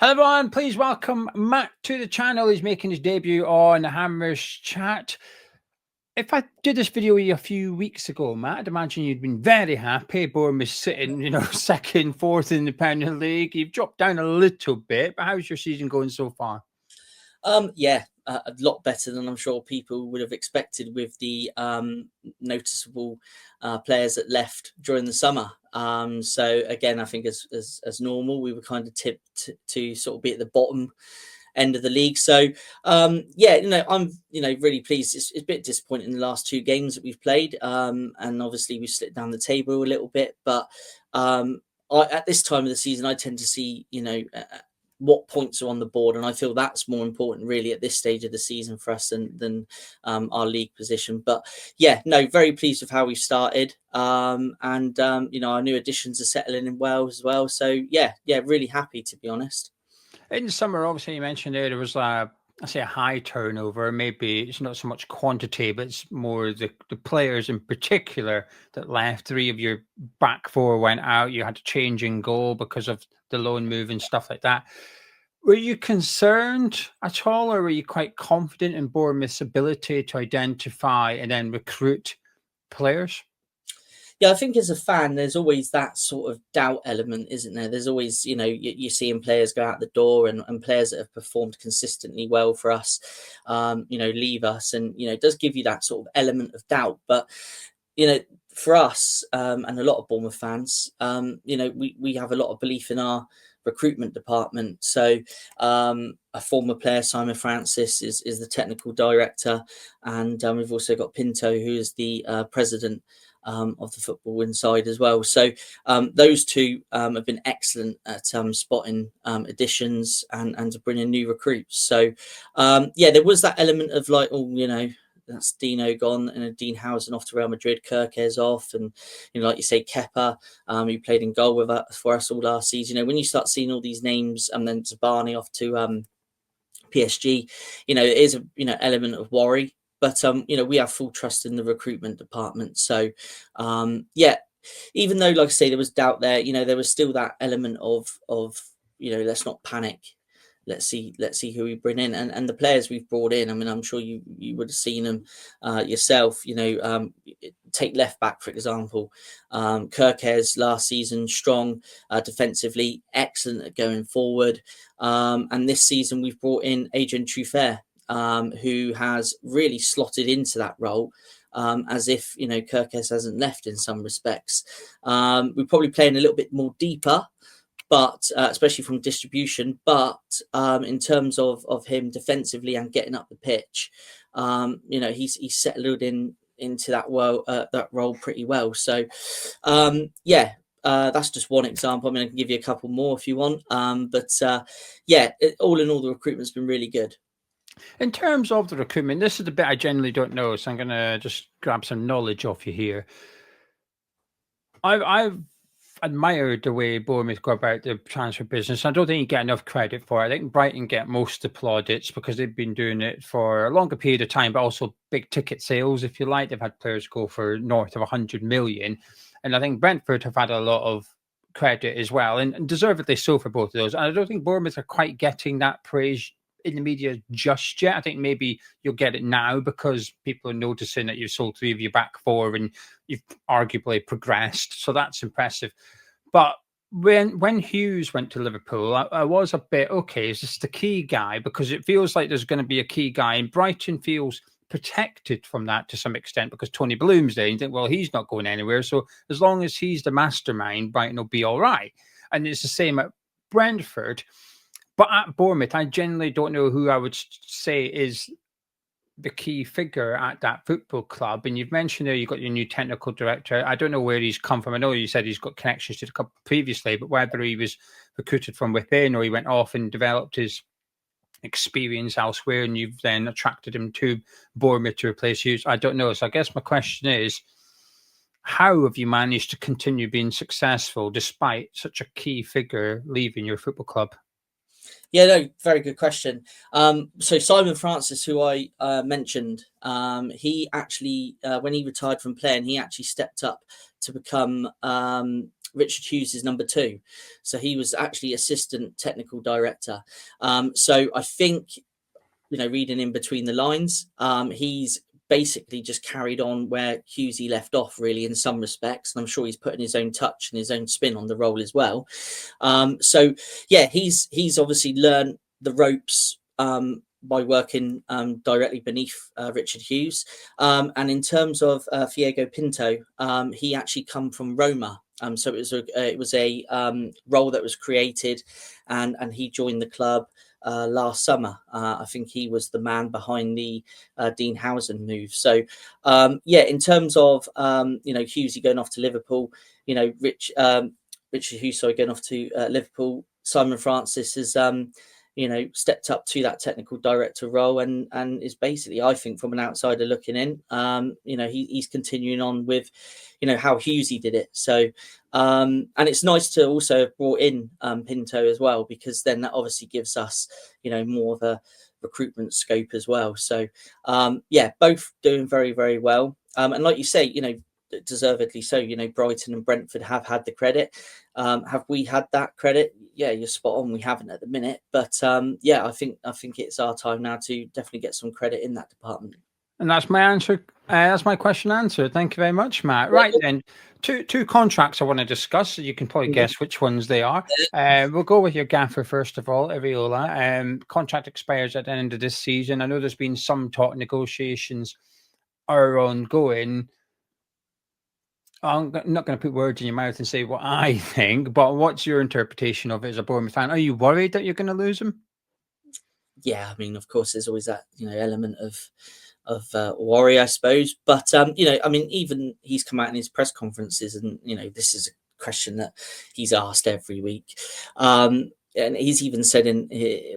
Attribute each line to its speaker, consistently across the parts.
Speaker 1: Hello everyone, please welcome Matt to the channel. He's making his debut on Hammers Chat. If I did this video with you a few weeks ago, Matt, I'd imagine you'd been very happy. Bournemouth sitting, second, fourth in the Premier League. You've dropped down a little bit, but how's your season going so far?
Speaker 2: A lot better than I'm sure people would have expected with the noticeable players that left during the summer. So again, I think as normal, we were kind of tipped to sort of be at the bottom end of the league. So I'm really pleased. It's a bit disappointing in the last two games that we've played, and obviously we slipped down the table a little bit. But at this time of the season, I tend to see what points are on the board, and I feel that's more important really at this stage of the season for us than our league position. But very pleased with how we've started, our new additions are settling in well as well. So really happy, to be honest.
Speaker 1: In the summer, obviously, you mentioned there was a high turnover. Maybe it's not so much quantity, but it's more the players in particular that left. Three of your back four went out. You had to change in goal because of the loan move and stuff like that. Were you concerned at all, or were you quite confident in Bournemouth's ability to identify and then recruit players?
Speaker 2: Yeah, I think as a fan, there's always that sort of doubt element, isn't there? There's always, you're seeing players go out the door and players that have performed consistently well for us, leave us. And, it does give you that sort of element of doubt. But, for us and a lot of Bournemouth fans, we have a lot of belief in our recruitment department. So a former player, Simon Francis, is the technical director. And we've also got Pinto, who is the president of the Football Inside as well. So those two have been excellent at spotting additions and to bring in new recruits. So there was that element of like, that's Dino gone and Dean Howson off to Real Madrid, Kirkes off, and like you say, Kepa, who played in goal with us for us all last season. When you start seeing all these names, and then Zabani off to PSG, it is a element of worry. But we have full trust in the recruitment department. So even though, like I say, there was doubt there, there was still that element of let's not panic. Let's see who we bring in, and the players we've brought in. I mean, I'm sure you would have seen them yourself. Take left back for example. Kirkes last season, strong defensively, excellent at going forward. And this season we've brought in Adrian Truffert, who has really slotted into that role. As if Kirkes hasn't left in some respects. We're probably playing a little bit more deeper, but especially from distribution. But in terms of him defensively and getting up the pitch, he's settled into that role pretty well. So that's just one example. I mean, I can give you a couple more if you want. All in all, the recruitment's been really good.
Speaker 1: In terms of the recruitment, this is the bit I generally don't know, so I'm going to just grab some knowledge off you here. I've admired the way Bournemouth go about the transfer business. I don't think you get enough credit for it. I think Brighton get most the plaudits because they've been doing it for a longer period of time, but also big ticket sales, if you like. They've had players go for north of 100 million. And I think Brentford have had a lot of credit as well, and deservedly so for both of those. And I don't think Bournemouth are quite getting that praise in the media just yet. I think maybe you'll get it now because people are noticing that you've sold three of your back four and you've arguably progressed. So that's impressive. But when Hughes went to Liverpool, I was a bit, okay, is this the key guy? Because it feels like there's going to be a key guy, and Brighton feels protected from that to some extent because Tony Bloom's there. You think, well, he's not going anywhere. So as long as he's the mastermind, Brighton will be all right. And it's the same at Brentford. But at Bournemouth, I generally don't know who I would say is the key figure at that football club. And you've mentioned there you've got your new technical director. I don't know where he's come from. I know you said he's got connections to the club previously, but whether he was recruited from within or he went off and developed his experience elsewhere and you've then attracted him to Bournemouth to replace Hughes, I don't know. So I guess my question is, how have you managed to continue being successful despite such a key figure leaving your football club?
Speaker 2: Yeah, no, very good question. So Simon Francis, who I mentioned, he actually, when he retired from playing, he actually stepped up to become Richard Hughes is number 2. So he was actually assistant technical director. So I think, reading in between the lines, he's basically just carried on where Hughesy left off, really, in some respects. And I'm sure he's putting his own touch and his own spin on the role as well. So yeah, he's obviously learned the ropes by working directly beneath Richard Hughes. And in terms of Diego Pinto, he actually come from Roma. So it was a role that was created, and he joined the club last summer. I think he was the man behind the Dean Howson move. So in terms of Hughesy going off to Liverpool, Richard Hughes going off to Liverpool, Simon Francis has stepped up to that technical director role, and is basically, I think, from an outsider looking in, he's continuing on with how Hughesy did it. So and it's nice to also have brought in Pinto as well, because then that obviously gives us more of a recruitment scope as well. So both doing very, very well, and like you say, deservedly so. Brighton and Brentford have had the credit. Have we had that credit? Yeah, you're spot on. We haven't at the minute, but I think it's our time now to definitely get some credit in that department.
Speaker 1: And that's my answer. That's my question answered. Thank you very much, Matt. Right then, two contracts I want to discuss. You can probably guess which ones they are. We'll go with your gaffer first of all, Iraola. Contract expires at the end of this season. I know there's been some talk, negotiations are ongoing. I'm not going to put words in your mouth and say what I think, but what's your interpretation of it as a Bournemouth fan? Are you worried that you're going to lose him?
Speaker 2: Yeah, I mean, of course, there's always that element of worry, I suppose. But even he's come out in his press conferences, and this is a question that he's asked every week. And he's even said in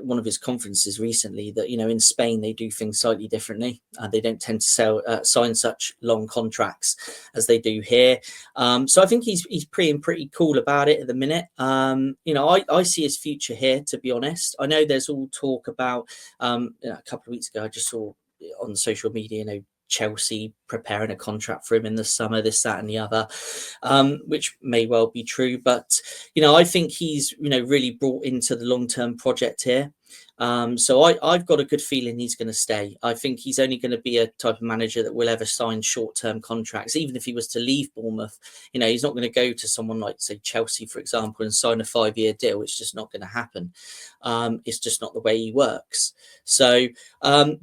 Speaker 2: one of his conferences recently that in Spain they do things slightly differently. They don't tend to sign such long contracts as they do here. So I think he's pretty cool about it at the minute. I see his future here, to be honest. I know there's all talk about a couple of weeks ago I just saw on social media, Chelsea preparing a contract for him in the summer, this, that, and the other, which may well be true. But, I think he's, really brought into the long-term project here. So I've got a good feeling he's going to stay. I think he's only going to be a type of manager that will ever sign short-term contracts. Even if he was to leave Bournemouth, he's not going to go to someone like, say, Chelsea, for example, and sign a 5-year deal. It's just not going to happen. It's just not the way he works. So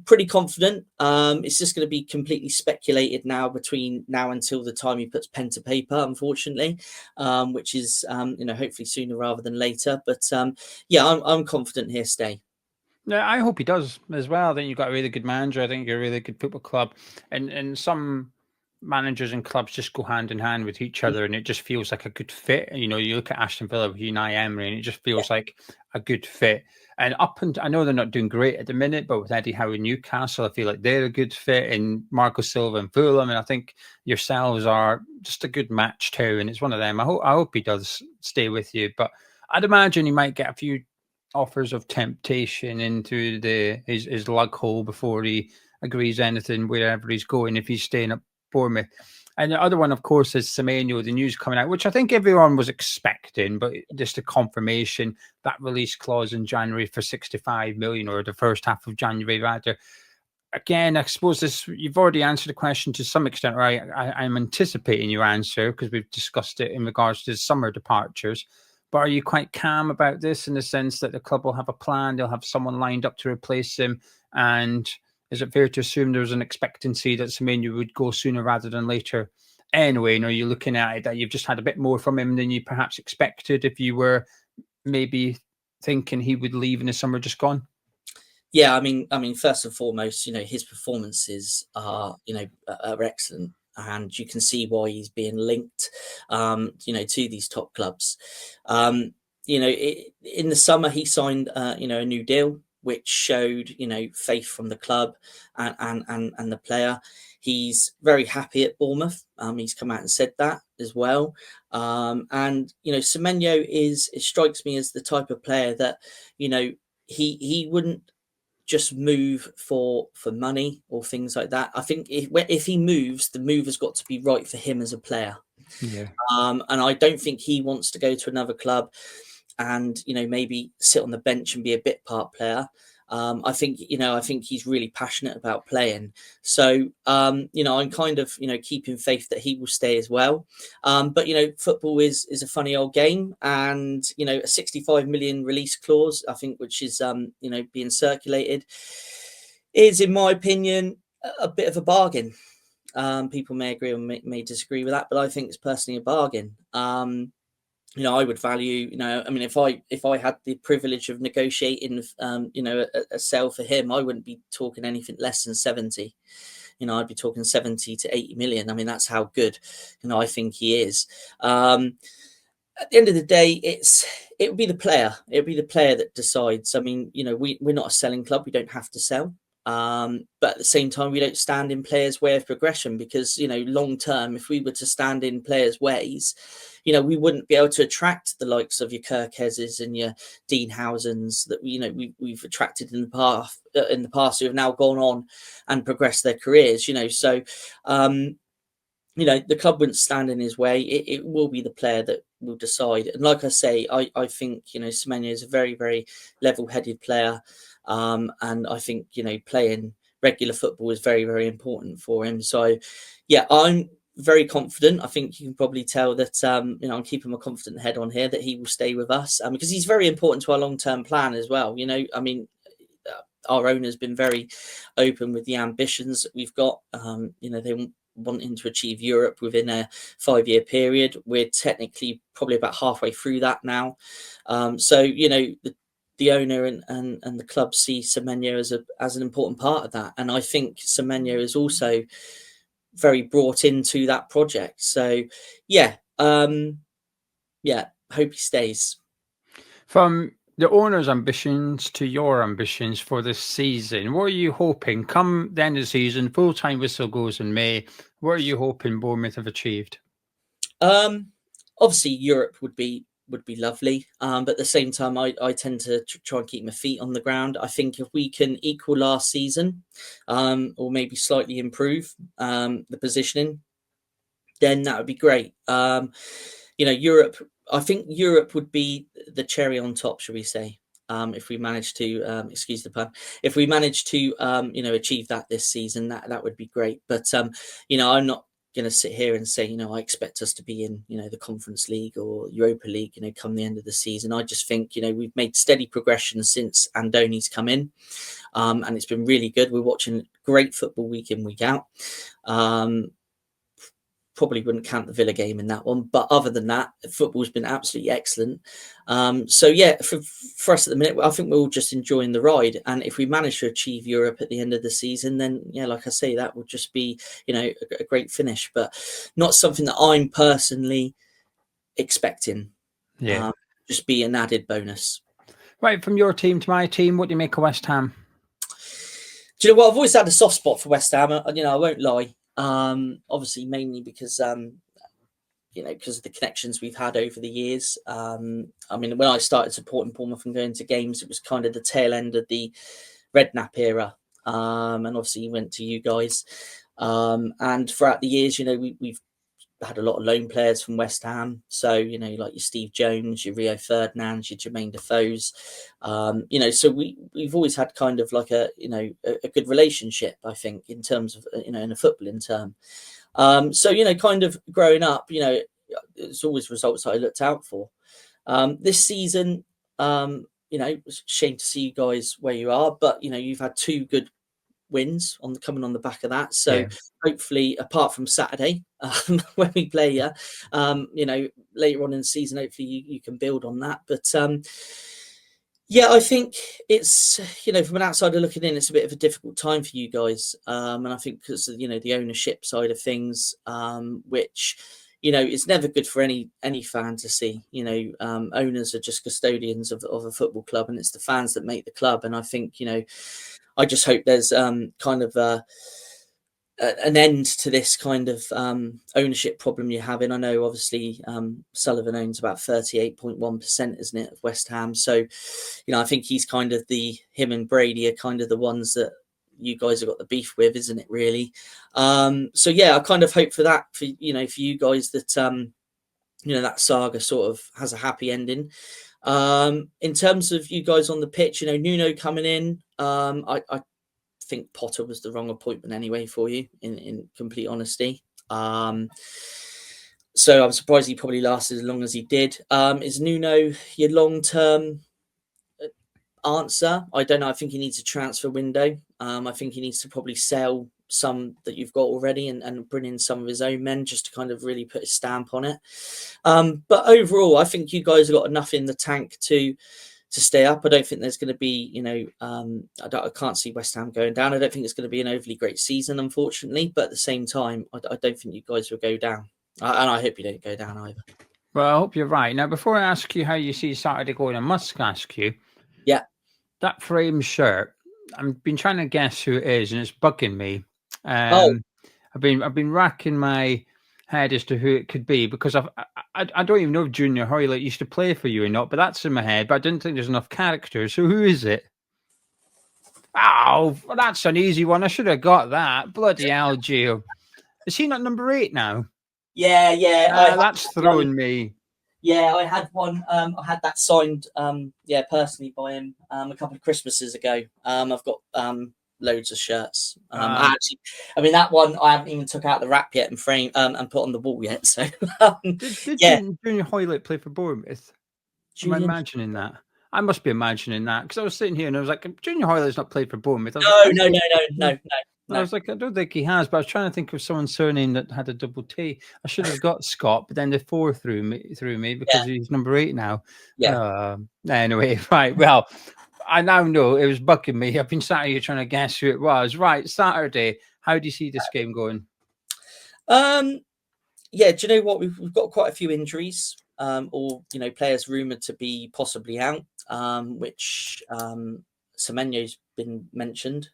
Speaker 2: pretty confident. It's just going to be completely speculated now between now until the time he puts pen to paper, unfortunately, which is, hopefully sooner rather than later. But I'm confident he'll stay.
Speaker 1: Yeah, I hope he does as well. I think you've got a really good manager. I think you're a really good football club, and some managers and clubs just go hand in hand with each other, and it just feels like a good fit. You look at Aston Villa with Unai Emery, and it just feels like a good fit. And I know they're not doing great at the minute, but with Eddie Howe in Newcastle, I feel like they're a good fit, and Marco Silva and Fulham, and I think yourselves are just a good match too. And it's one of them. I hope he does stay with you, but I'd imagine he might get a few offers of temptation into his lug hole before he agrees anything wherever he's going, if he's staying at Bournemouth. And the other one, of course, is Semenyo, the news coming out, which I think everyone was expecting, but just a confirmation, that release clause in January for 65 million, or the first half of January rather. Again, I suppose you've already answered the question to some extent, right? I'm anticipating your answer because we've discussed it in regards to summer departures. But are you quite calm about this in the sense that the club will have a plan, they'll have someone lined up to replace him? And is it fair to assume there's an expectancy that Semenyo would go sooner rather than later anyway? And are you looking at it that you've just had a bit more from him than you perhaps expected if you were maybe thinking he would leave in the summer just gone?
Speaker 2: Yeah, I mean, first and foremost, his performances are excellent. And you can see why he's being linked, to these top clubs. In the summer, he signed, a new deal, which showed, faith from the club and the player. He's very happy at Bournemouth. He's come out and said that as well. And Semenyo it strikes me as the type of player that, he wouldn't just move for money or things like that. I think if he moves, the move has got to be right for him as a player.
Speaker 1: Yeah.
Speaker 2: And I don't think he wants to go to another club and, maybe sit on the bench and be a bit part player. I think he's really passionate about playing. So, I'm kind of, keeping faith that he will stay as well. But, football is a funny old game, and, a 65 million release clause, I think, which is, being circulated, is, in my opinion, a bit of a bargain. People may agree or may disagree with that, but I think it's personally a bargain. I would value, I mean, if I had the privilege of negotiating, a sale for him, I wouldn't be talking anything less than 70. I'd be talking 70 to 80 million. I mean, that's how good, I think he is. At the end of the day, it would be the player. It would be the player that decides. I mean, we're not a selling club. We don't have to sell. But at the same time, we don't stand in players' way of progression, because, long term, if we were to stand in players' ways, we wouldn't be able to attract the likes of your Kirkezes and your Dean Housens that, we've attracted in the past who have now gone on and progressed their careers, So, the club wouldn't stand in his way. It will be the player that will decide. And like I say, I think, Semenyo is a very, very level-headed player. And I think, playing regular football is very, very important for him. So, yeah, I'm very confident. I think you can probably tell that, I'm keeping my confident head on here that he will stay with us, because he's very important to our long-term plan as well. I mean, our owner's been very open with the ambitions that we've got. They wanting to achieve Europe within a 5-year period. We're technically probably about halfway through that now. So, the owner and the club see Semenyo as an important part of that. And I think Semenyo is also very brought into that project. So, yeah, hope he stays.
Speaker 1: From the owner's ambitions to your ambitions for this season, what are you hoping? Come the end of the season, full-time whistle goes in May. What are you hoping Bournemouth have achieved?
Speaker 2: Obviously, Europe would be lovely, but at the same time, I tend to try and keep my feet on the ground. I think if we can equal last season, or maybe slightly improve the positioning, then that would be great. Europe. I think Europe would be the cherry on top, shall we say? If we manage to, excuse the pun, if we manage to, achieve that this season, that would be great. But I'm not going to sit here and say, I expect us to be in, the Conference League or Europa League, come the end of the season. I just think, we've made steady progression since Andoni's come in, and it's been really good. We're watching great football week in, week out. Probably wouldn't count the Villa game in that one, but other than that, football's been absolutely excellent. So yeah, for us at the minute, I think we're all just enjoying the ride. And if we manage to achieve Europe at the end of the season, then yeah, like I say, that would just be, a great finish, but not something that I'm personally expecting.
Speaker 1: Yeah.
Speaker 2: Just be an added bonus.
Speaker 1: Right, from your team to my team, what do you make of West Ham?
Speaker 2: Do you know what? I've always had a soft spot for West Ham. I won't lie. Obviously, mainly because because of the connections we've had over the years. I mean, when I started supporting Bournemouth and going to games, it was kind of the tail end of the Redknapp era, and obviously he went to you guys. And throughout the years, we've had a lot of loan players from West Ham. So, like your Steve Jones, your Rio Ferdinands, your Jermaine Defoe's, so we've always had kind of like a good relationship, I think, in terms of, in a footballing term. So, kind of growing up, it's always results that I looked out for. This season, it's a shame to see you guys where you are, but, you've had 2 good wins coming on the back of that. So
Speaker 1: Yeah.
Speaker 2: hopefully, apart from Saturday, when we play you, later on in the season, hopefully you can build on that. But yeah, I think it's, from an outsider looking in, it's a bit of a difficult time for you guys. And I think because of, the ownership side of things, which, it's never good for any fan to see. Owners are just custodians of a football club, and it's the fans that make the club. And I think, I just hope there's kind of an end to this kind of ownership problem you're having. I know, obviously, Sullivan owns about 38.1%, isn't it, of West Ham? So, I think he's kind of him and Brady are kind of the ones that you guys have got the beef with, isn't it? Really. So yeah, I kind of hope for that for you guys that that saga sort of has a happy ending. In terms of you guys on the pitch, Nuno coming in, I think Potter was the wrong appointment anyway for you, in complete honesty. So I'm surprised he probably lasted as long as he did. Is Nuno your long-term answer? I don't know. I think he needs a transfer window. I think he needs to probably sell some that you've got already and bring in some of his own men just to kind of really put a stamp on it. But overall, I think you guys have got enough in the tank to stay up. I don't think there's going to be, I can't see West Ham going down. I don't think it's going to be an overly great season, unfortunately. But at the same time, I don't think you guys will go down. And I hope you don't go down either.
Speaker 1: Well, I hope you're right. Now, before I ask you how you see Saturday going, I must ask you.
Speaker 2: Yeah.
Speaker 1: That frame shirt, I've been trying to guess who it is, and it's bugging me.
Speaker 2: Oh.
Speaker 1: I've been racking my head as to who it could be, because I don't even know if Junior Hoylett used to play for you or not, but that's in my head. But I didn't think there's enough characters. So who is it? Oh, well, that's an easy one. I should have got that. Bloody hell, Gio. Is he not number 8 now?
Speaker 2: Yeah.
Speaker 1: That's throwing me.
Speaker 2: Yeah, I had one. I had that signed, personally by him a couple of Christmases ago. I've got loads of shirts. That one I haven't even took out the wrap yet and frame and put on the wall yet. So
Speaker 1: did
Speaker 2: yeah.
Speaker 1: Junior Hoylett play for Bournemouth? Am I imagining that? I must be imagining that, because I was sitting here and I was like, Junior Hoylett's not played for Bournemouth.
Speaker 2: No.
Speaker 1: I was like, I don't think he has, but I was trying to think of someone's surname that had a double T. I should have got Scott, but then the 4 threw me because he's number 8 now.
Speaker 2: Yeah.
Speaker 1: Anyway, right. Well, I now know it was bugging me. I've been sat here trying to guess who it was. Right, Saturday. How do you see this game going?
Speaker 2: Yeah, do you know what? We've got quite a few injuries, or players rumoured to be possibly out, which Semenyo's been mentioned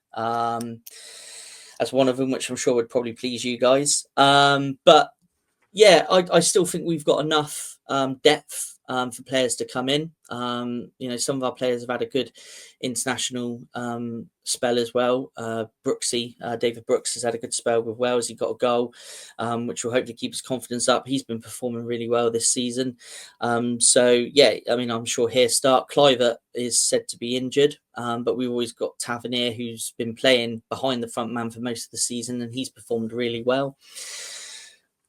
Speaker 2: as one of them, which I'm sure would probably please you guys. But yeah, I still think we've got enough depth for players to come in. Some of our players have had a good international spell as well. David Brooks has had a good spell with Wales. He got a goal, which will hopefully keep his confidence up. He's been performing really well this season. So yeah, I'm sure here start. Cliver is said to be injured, but we've always got Tavernier, who's been playing behind the front man for most of the season, and he's performed really well.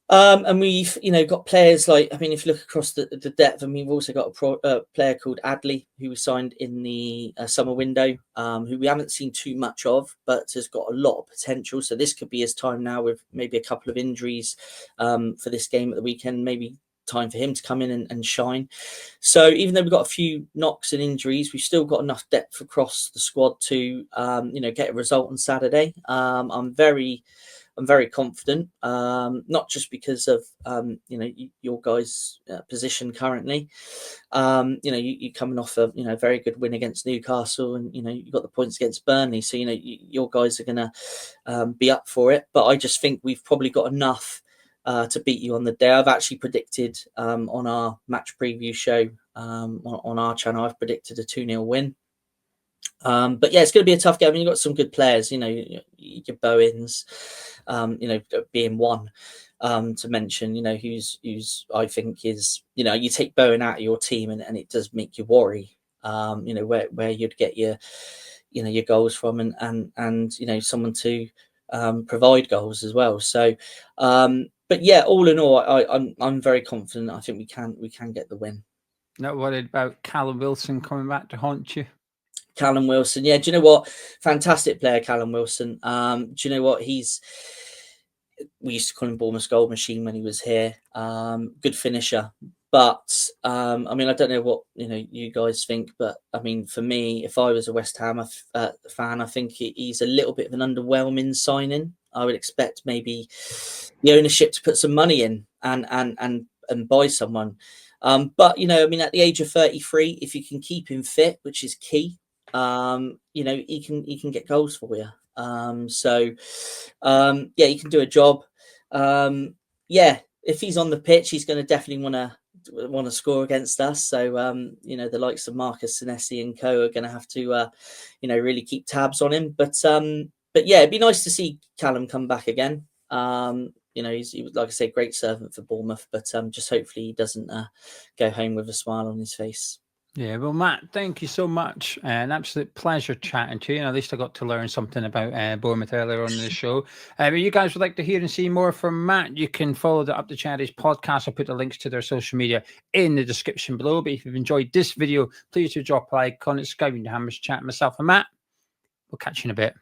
Speaker 2: And we've, got players like, if you look across the depth, we've also got a player called Adley, who was signed in the summer window, who we haven't seen too much of, but has got a lot of potential. So this could be his time now, with maybe a couple of injuries for this game at the weekend, maybe time for him to come in and shine. So even though we've got a few knocks and injuries, we've still got enough depth across the squad to, get a result on Saturday. I'm very confident, not just because of your guys' position currently. You're coming off a very good win against Newcastle, and you got the points against Burnley, so your guys are going to be up for it. But I just think we've probably got enough to beat you on the day. I've actually predicted on our match preview show on our channel, I've predicted a 2-0 win. But yeah, it's going to be a tough game. You've got some good players, your Bowens, being one to mention, who's I think is, you take Bowen out of your team and it does make you worry, where you'd get your goals from and someone to provide goals as well. So, but yeah, all in all, I'm very confident. I think we can get the win.
Speaker 1: Not worried about Callum Wilson coming back to haunt you?
Speaker 2: Callum Wilson, yeah. Do you know what? Fantastic player, Callum Wilson. Do you know what? We used to call him Bournemouth's goal machine when he was here. Good finisher. But I don't know what you guys think, but for me, if I was a West Ham fan, I think he's a little bit of an underwhelming signing. I would expect maybe the ownership to put some money in and buy someone. But at the age of 33, if you can keep him fit, which is key, he can get goals for you. He can do a job. If he's on the pitch, he's going to definitely want to score against us. So the likes of Marcus Senesi and co are going to have to really keep tabs on him. But But yeah, it'd be nice to see Callum come back again. You know, he was, like I say, great servant for Bournemouth, but just hopefully he doesn't go home with a smile on his face.
Speaker 1: Yeah, well, Matt, thank you so much. An absolute pleasure chatting to you. And at least I got to learn something about Bournemouth earlier on in the show. If you guys would like to hear and see more from Matt, you can follow the Up the Cherries podcast. I'll put the links to their social media in the description below. But if you've enjoyed this video, please do drop a like on it. Skype and Hammers chat. Myself and Matt, we'll catch you in a bit.